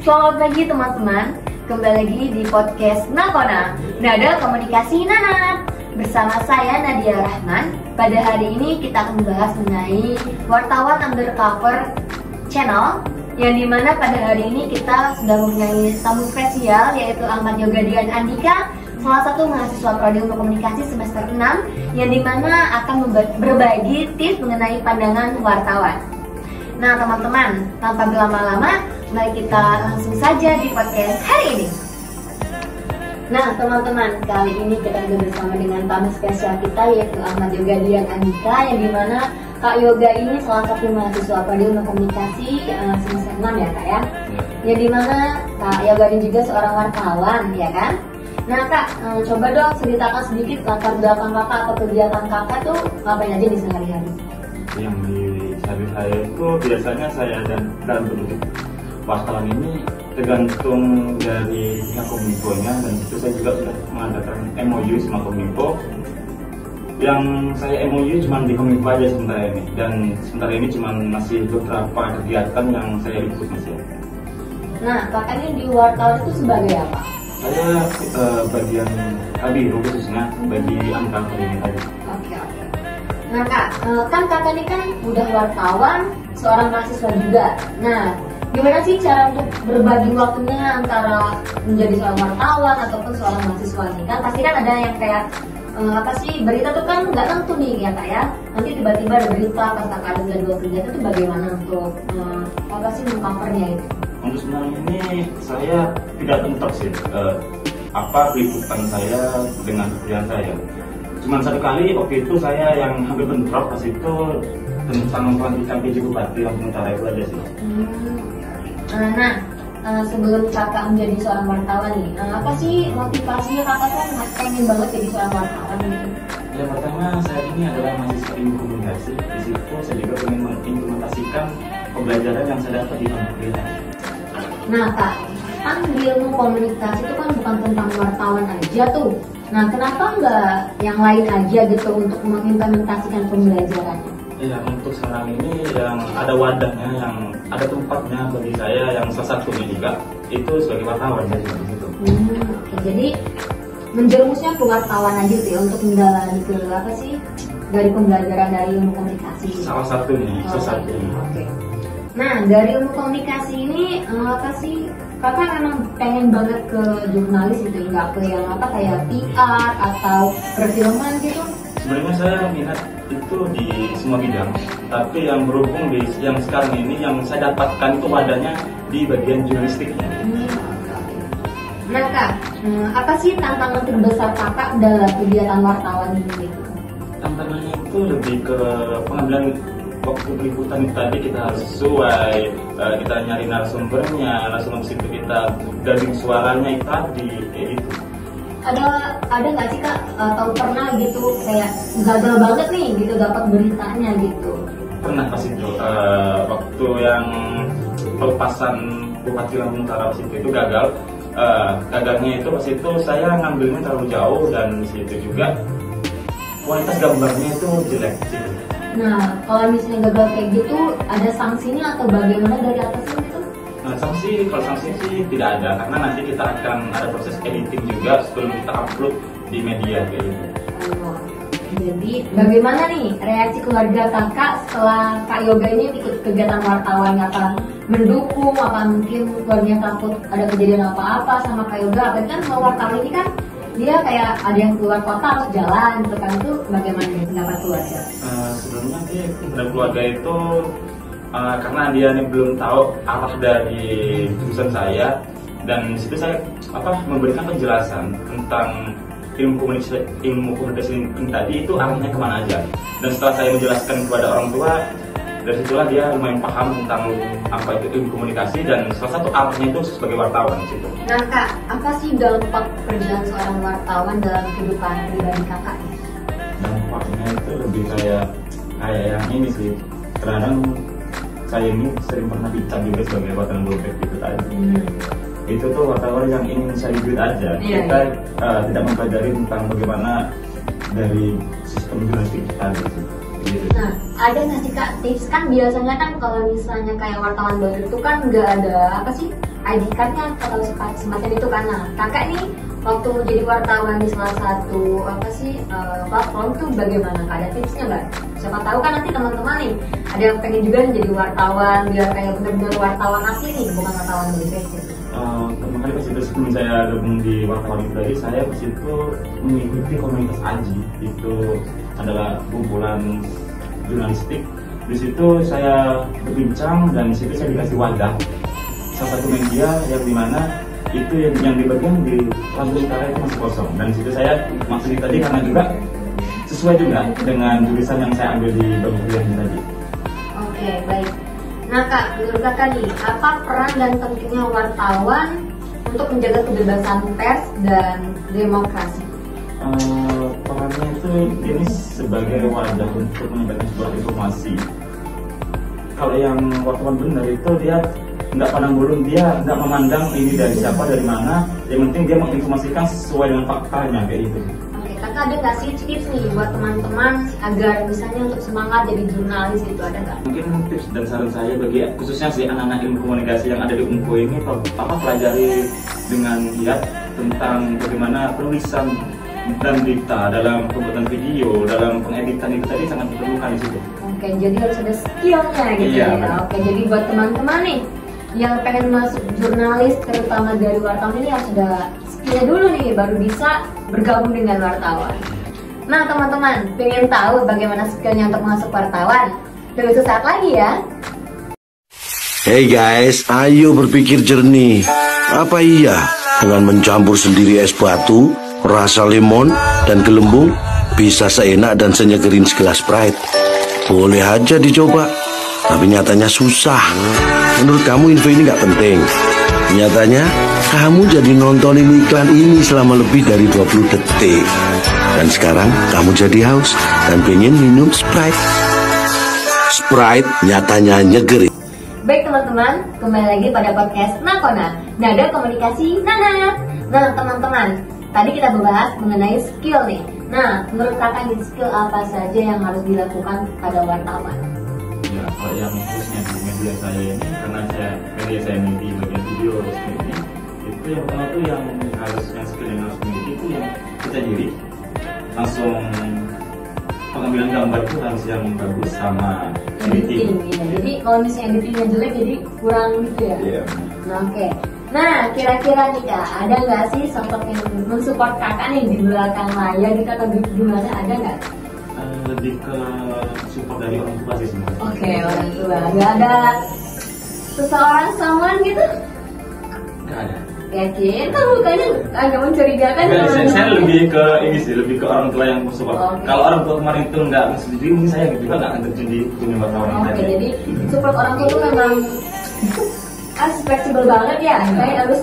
Selamat pagi teman-teman, kembali lagi di podcast Nakona, Nada Komunikasi Nana. Bersama saya Nadia Rahman. Pada hari ini kita akan membahas mengenai wartawan undercover channel, yang dimana pada hari ini kita sudah mempunyai tamu spesial, yaitu Ahmad Yoga Dian Andika, salah satu mahasiswa Prodi Ilmu Komunikasi semester 6, yang dimana akan berbagi tips mengenai pandangan wartawan. Nah teman-teman, tanpa berlama-lama, mari kita langsung saja di podcast hari ini. Nah teman-teman, kali ini kita sudah bersama dengan tamu spesial kita, yaitu Ahmad Yoga Dian Andika, yang dimana Kak Yoga ini salah satu mahasiswa Prodi Ilmu Komunikasi semester 6 ya Kak ya. Yang dimana Kak Yoga ini juga seorang wartawan ya kan. Nah Kak, coba dong ceritakan sedikit latar belakang kakak atau kegiatan kakak tuh ngapain aja di sehari-hari. Yang di sehari-hari itu biasanya saya dalam bentuk wartawan ini tergantung dari pihak Kominfo-nya, dan itu saya juga sudah mengadakan MOU sama Kominfo. Yang saya MOU cuma di Kominfo aja sementara ini, dan sementara ini cuma masih beberapa kegiatan yang saya ikut masih. Nah kakak ini di wartawan itu sebagai apa? Saya bagian kabiro khususnya bagi angka ini tadi. Oke. Nah Kak, kan kakak ini kan udah wartawan, seorang mahasiswa juga. Nah, gimana sih cara untuk berbagi waktunya antara menjadi seorang wartawan ataupun seorang mahasiswa nih? Kan pasti kan ada yang kayak apa sih, berita tuh kan nggak tentu nih ya Kak ya. Nanti tiba-tiba ada berita pas kakak ada jadwal kerjanya tuh bagaimana untuk apa sih mengcovernya itu? Untuk sebenarnya ini saya tidak tentok sih apa peliputan saya dengan pekerjaan saya. Cuman satu kali waktu itu saya yang hampir bentrok pas itu tentang pelantikan PJ Bupati Lampung Utara itu aja sih. Nah, sebelum kakak menjadi seorang wartawan nih, apa sih motivasinya kakak kan pengen banget jadi seorang wartawan gitu? Yang pertama, saya ini adalah mahasiswa ilmu komunikasi. Di situ saya juga ingin mengimplementasikan pembelajaran yang saya dapat di kampus. Nah Kak, kan di ilmu komunikasi itu kan bukan tentang wartawan aja tuh. Nah kenapa nggak yang lain aja gitu untuk mengimplementasikan pembelajarannya? Ya, untuk sekarang ini yang ada wadahnya, yang ada tempatnya bagi saya, yang salah satunya juga itu sebagai wartawan ya di situ. Oke, jadi menjerumusnya ke wartawan aja sih untuk mendalami ke apa sih dari pembelajaran dari ilmu komunikasi. Salah satunya. Oke. Nah dari ilmu komunikasi ini apa sih kakak memang pengen banget ke jurnalis gitu, nggak ke yang apa kayak PR atau perfilman gitu? Sebenarnya saya minat itu di semua bidang, tapi yang berhubung di yang sekarang ini yang saya dapatkan itu wadahnya di bagian jurnalistiknya. Nah Kak, apa sih tantangan terbesar kakak dalam kegiatan wartawan ini? Tantangannya itu lebih ke pengambilan waktu peliputan itu tadi, kita harus sesuai, kita nyari narasumbernya, langsung situ kita dubbing suaranya itu tadi, kayak gitu. Ada nggak sih Kak, atau pernah gitu kayak gagal banget nih gitu dapat beritanya gitu? Pernah pas itu, waktu yang pelepasan Bupati Lampung Utara itu gagal. Gagalnya itu pas itu saya ngambilnya terlalu jauh, dan situ juga kualitas gambarnya itu jelek sih. Nah, kalau misalnya gagal kayak gitu, ada sanksinya atau bagaimana dari atasnya gitu? Nah, kalau sanksi sih tidak ada, karena nanti kita akan ada proses editing juga sebelum kita upload di media kayak gitu. Jadi, bagaimana nih reaksi keluarga kakak setelah Kak Yoga ini ikut kegiatan wartawan? Apa mendukung, apa mungkin keluarganya takut ada kejadian apa-apa sama Kak Yoga? Apa kan kalau wartawan ini kan dia kayak ada yang keluar kota harus jalan gitu kan, itu bagaimana nih pendapat keluarga? Sebenarnya sih keluarga itu karena dia ini belum tahu arah dari jurusan saya, dan disitu saya memberikan penjelasan tentang ilmu komunikasi ini tadi itu arahnya kemana aja. Dan setelah saya menjelaskan kepada orang tua, dari situlah dia lumayan paham tentang apa itu ilmu komunikasi, dan salah satu arahnya itu sebagai wartawan di situ. Nah Kak, apa sih dampak pekerjaan seorang wartawan dalam kehidupan pribadi kakak? Dampaknya itu lebih kayak yang ini sih. Kadang saya ini sering pernah dicap juga sebagai wartawan dompet gitu tadi. Itu tuh wartawan yang ingin cari duit aja. Kita tidak mempelajari tentang bagaimana dari sistem jurnalistik tadi. gitu. Nah, ada nggak sih Kak tips, kan biasanya kan kalau misalnya kayak wartawan baru itu kan nggak ada apa sih ID card-nya atau semacam itu kan. Nah, Kakak nih waktu menjadi wartawan di salah satu apa sih platform tuh bagaimana? Kak, ada tipsnya nggak? Siapa tahu kan nanti teman-teman nih ada yang pengen juga menjadi wartawan biar kayak benar-benar wartawan asli nih, bukan wartawan dari Facebook. Pertama kali pas itu sebelum saya gabung di wartawan itu tadi, saya pas itu mengikuti komunitas AJI, itu adalah kumpulan jurnalistik. Di situ saya berbincang dan di situ saya dikasih wadah salah satu media yang dimana itu yang dibagian di Lampung Utara itu masih kosong, dan di situ saya masuk tadi karena juga sesuai juga dengan jurusan yang saya ambil di Kuliah tadi. Oke, baik. Nah Kak, menurut Kakak nih, apa peran dan pentingnya wartawan untuk menjaga kebebasan pers dan demokrasi? Perannya itu ini sebagai wadah untuk menyampaikan sebuah informasi. Kalau yang wartawan benar itu dia nggak pandang bulu, dia nggak memandang ini dari siapa, dari mana. Yang penting dia menginformasikan sesuai dengan faktanya kayak gitu. Oke, Kakak ada nggak sih tips nih buat teman-teman agar misalnya untuk semangat jadi jurnalis itu, ada nggak? Mungkin tips dan saran saya bagi khususnya si anak-anak ilmu komunikasi yang ada di UNPO ini, pelajari dengan giat tentang bagaimana penulisan dan berita dalam pembuatan video, dalam pengeditan itu tadi sangat diperlukan di situ. Oke, jadi harus ada skillnya gitu Iya, ya. Oke, jadi buat teman-teman nih yang pengen masuk jurnalis, terutama dari wartawan ini harus ada skillnya dulu nih, baru bisa bergabung dengan wartawan. Nah teman-teman, pengen tahu bagaimana skillnya untuk masuk wartawan? Tunggu sesaat lagi ya. Hey guys, ayo berpikir jernih. Apa iya dengan mencampur sendiri es batu, rasa lemon, dan gelembung bisa seenak dan senyegerin segelas Sprite? Boleh aja dicoba, tapi nyatanya susah. Menurut kamu info ini gak penting? Nyatanya kamu jadi nontonin iklan ini selama lebih dari 20 detik. Dan sekarang kamu jadi haus dan pengen minum Sprite. Sprite nyatanya nyegerin. Baik teman-teman, kembali lagi pada podcast Nakona, Nada Komunikasi Nana. Nah teman-teman, tadi kita membahas mengenai skill nih. Nah, menurut Kakak nih skill apa saja yang harus dilakukan pada wartawan? Ya, kalau yang khususnya di media saya ini, karena media saya ini di bagian video seperti ini, itu yang pertama tuh yang skill yang harus dimiliki itu yang percaya diri, langsung pengambilan gambar itu harus yang bagus sama editing. Ya. Jadi kalau misalnya editingnya jelek jadi kurang gitu ya. Iya. Nah, oke. Nah, kira-kira nih Kak, ada nggak sih sosok yang mensupport Kakak nih di belakang layar gitu atau gimana, ada nggak? Lebih ke support dari orang tua sih sebenarnya. Oke, orang tua. Nggak ada seseorang someone gitu? Nggak ada. Yakin? Kan mukanya agak mencurigakan. Saya lebih ke ini sih, lebih ke orang tua yang support. Oke. Kalau orang tua kemarin itu nggak setuju, mungkin saya juga nggak akan terjun di dunia wartawan ini. Oke, jadi support orang tua tuh memang harus fleksibel banget ya, kayak harus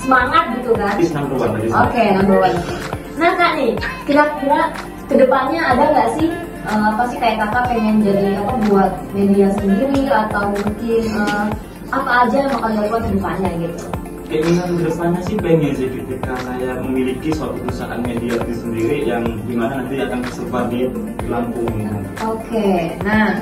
semangat gitu kan. Is number one tadi. Oke, number one. Nah Kak nih, kira-kira kedepannya ada nggak sih apa sih kayak Kakak pengen jadi apa buat media sendiri atau mungkin apa aja yang bakal dilakukan kedepannya gitu? Keinginan kedepannya sih pengen sih ketika saya memiliki suatu perusahaan media itu sendiri yang dimana nanti akan tersebar di Lampung ini. Oke, nah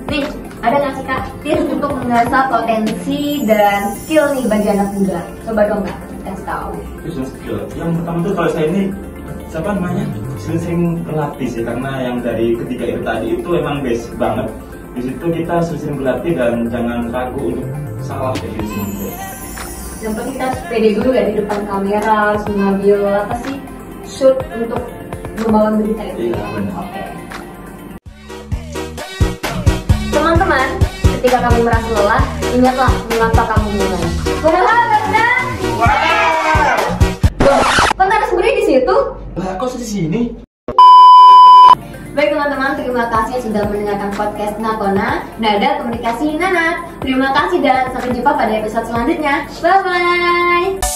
nih ada nggak sih Kak tips untuk mengasah potensi dan skill nih bagi anak muda? Coba dong Kak, kasih tahu. Business skill. Yang pertama tuh kalau saya ini sering berlatih sih, karena yang dari ketiga itu tadi itu emang basic banget. Di situ kita sering berlatih dan jangan ragu untuk salah kayak gitu sih. Yang penting kita harus pede dulu ya di depan kamera, harus mengambil apa sih shoot untuk membawa berita itu. Iya, benar. Oke. Teman-teman, ketika kamu merasa lelah, ingatlah mengapa kamu mulai. Wah, benar. Kok harus beri di situ? Lah, kok di sini? Baik teman-teman, terima kasih sudah mendengarkan podcast Nakona, Nada Komunikasi Nana. Terima kasih dan sampai jumpa pada episode selanjutnya. Bye-bye.